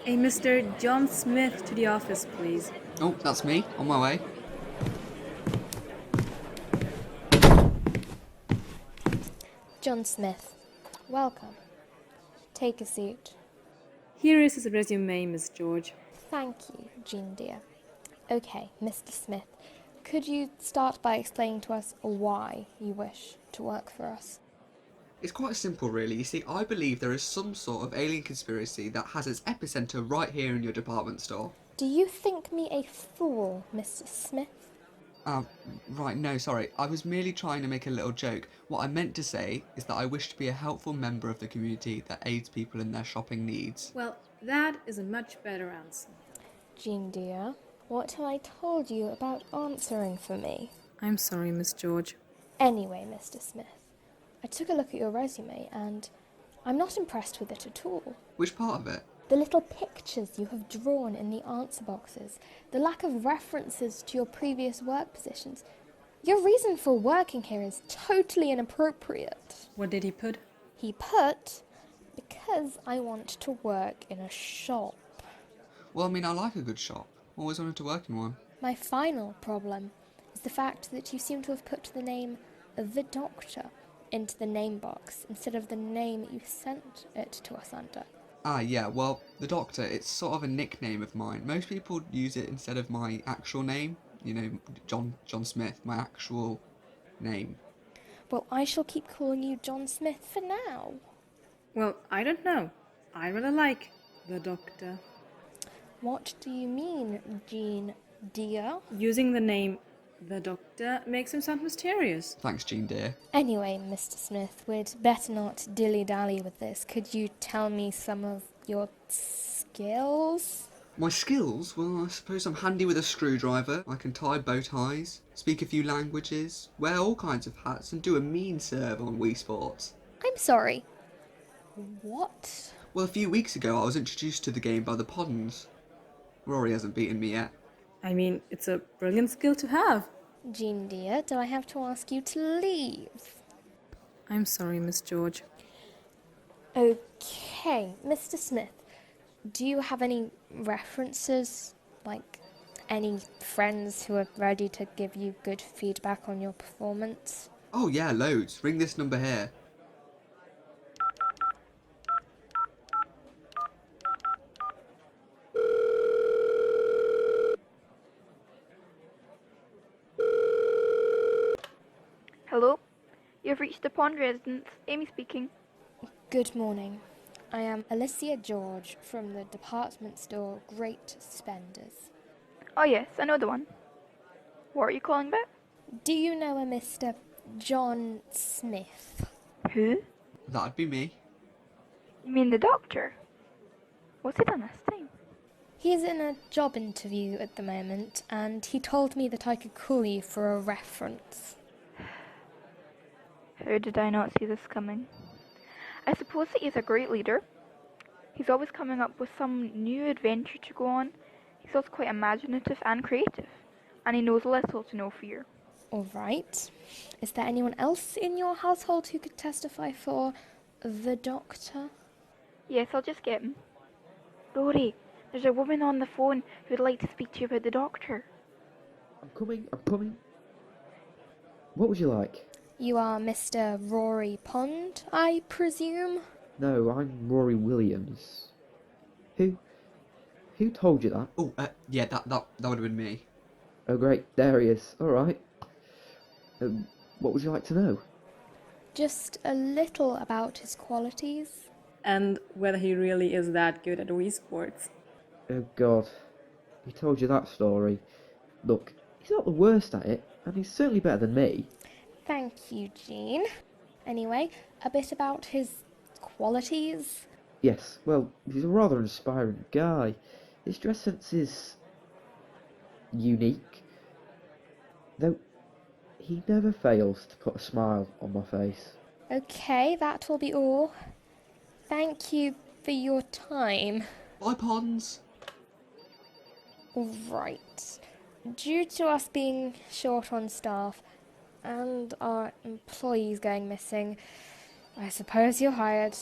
A Mr. John Smith to the office, please. Oh, that's me, on my way. John Smith, welcome. Take a seat. Here is his resume, Miss George. Thank you, Jean dear. Okay, Mr. Smith, could you start by explaining to us why you wish to work for us? It's quite simple, really. You see, I believe there is some sort of alien conspiracy that has its epicenter right here in your department store. Do you think me a fool, Mr. Smith? Right, no, sorry. I was merely trying to make a little joke. What I meant to say is that I wish to be a helpful member of the community that aids people in their shopping needs. Well, that is a much better answer. Jean dear, what have I told you about answering for me? I'm sorry, Miss George. Anyway, Mr. Smith, I took a look at your resume and I'm not impressed with it at all. Which part of it? The little pictures you have drawn in the answer boxes, the lack of references to your previous work positions. Your reason for working here is totally inappropriate. What did he put? He put, because I want to work in a shop. Well, I mean, I like a good shop. Always wanted to work in one. My final problem is the fact that you seem to have put the name The Doctor into the name box instead of the name you sent it to us under. Yeah, well, the Doctor, it's sort of a nickname of mine. Most people use it instead of my actual name. You know, John Smith, my actual name. Well, I shall keep calling you John Smith for now. Well, I don't know. I really like the Doctor. What do you mean, Jean dear? Using the name the Doctor makes him sound mysterious. Thanks, Jean dear. Anyway, Mr. Smith, we'd better not dilly-dally with this. Could you tell me some of your skills? My skills? Well, I suppose I'm handy with a screwdriver. I can tie bow ties, speak a few languages, wear all kinds of hats, and do a mean serve on Wii Sports. I'm sorry. What? Well, a few weeks ago I was introduced to the game by the Poddens. Rory hasn't beaten me yet. I mean, it's a brilliant skill to have. Jean dear, do I have to ask you to leave? I'm sorry, Miss George. Okay, Mr. Smith, do you have any references, like any friends who are ready to give you good feedback on your performance? Oh yeah, loads. Ring this number here. Hello? You've reached the Pond residence. Amy speaking. Good morning. I am Alicia George from the department store Great Spenders. Oh yes, I know the one. What are you calling about? Do you know a Mr. John Smith? Who? That'd be me. You mean the doctor? What's he done this time? He's in a job interview at the moment, and he told me that I could call you for a reference. How did I not see this coming? I suppose that he's a great leader. He's always coming up with some new adventure to go on. He's also quite imaginative and creative. And he knows little to no fear. All right. Is there anyone else in your household who could testify for the doctor? Yes, I'll just get him. Rory, there's a woman on the phone who'd like to speak to you about the doctor. I'm coming. What would you like? You are Mr. Rory Pond, I presume? No, I'm Rory Williams. Who told you that? Oh, yeah, that would have been me. Oh great, there he is. Alright. What would you like to know? Just a little about his qualities. And whether he really is that good at Wii Sports. Oh god. He told you that story. Look, he's not the worst at it, and he's certainly better than me. Thank you, Jean. Anyway, a bit about his qualities. Yes, well, he's a rather inspiring guy. His dress sense is unique. Though, he never fails to put a smile on my face. Okay, that will be all. Thank you for your time. Bye, Poddens. Right. Due to us being short on staff and our employees going missing, I suppose you're hired.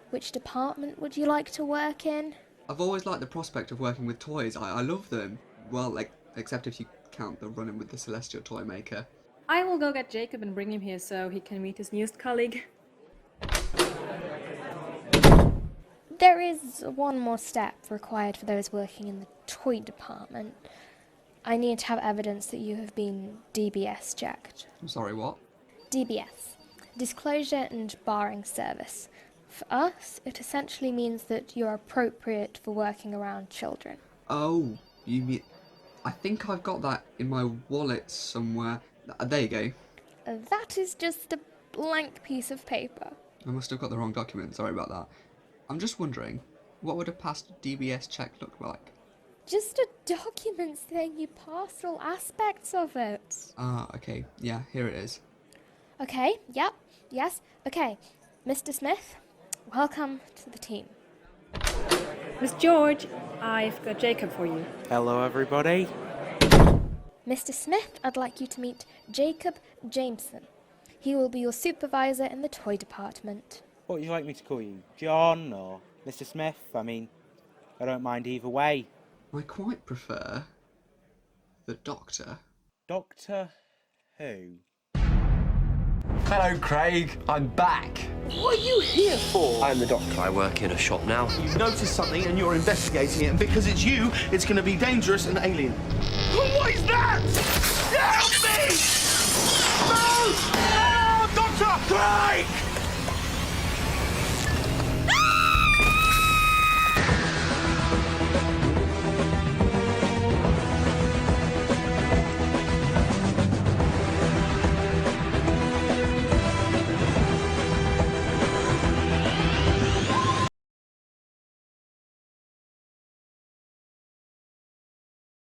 Which department would you like to work in? I've always liked the prospect of working with toys. I love them. Well, like, except if you count the running with the Celestial Toy Maker. I will go get Jacob and bring him here so he can meet his newest colleague. There is one more step required for those working in the toy department. I need to have evidence that you have been DBS checked. I'm sorry, what? DBS. Disclosure and Barring Service. For us, it essentially means that you're appropriate for working around children. Oh, you mean... I think I've got that in my wallet somewhere. There you go. That is just a blank piece of paper. I must have got the wrong document, sorry about that. I'm just wondering, what would a past DBS check look like? Just a document saying you passed all aspects of it. Ah, okay. Yeah, here it is. Okay, yep, yes. Okay, Mr. Smith, welcome to the team. Miss George, I've got Jacob for you. Hello, everybody. Mr. Smith, I'd like you to meet Jacob Jameson. He will be your supervisor in the toy department. What would you like me to call you? John or Mr. Smith? I mean, I don't mind either way. I quite prefer the Doctor. Doctor Who? Hello, Craig. I'm back. What are you here for? I'm the Doctor. I work in a shop now. You've noticed something and you're investigating it, and because it's you, it's going to be dangerous and alien. What is that? Help me! No!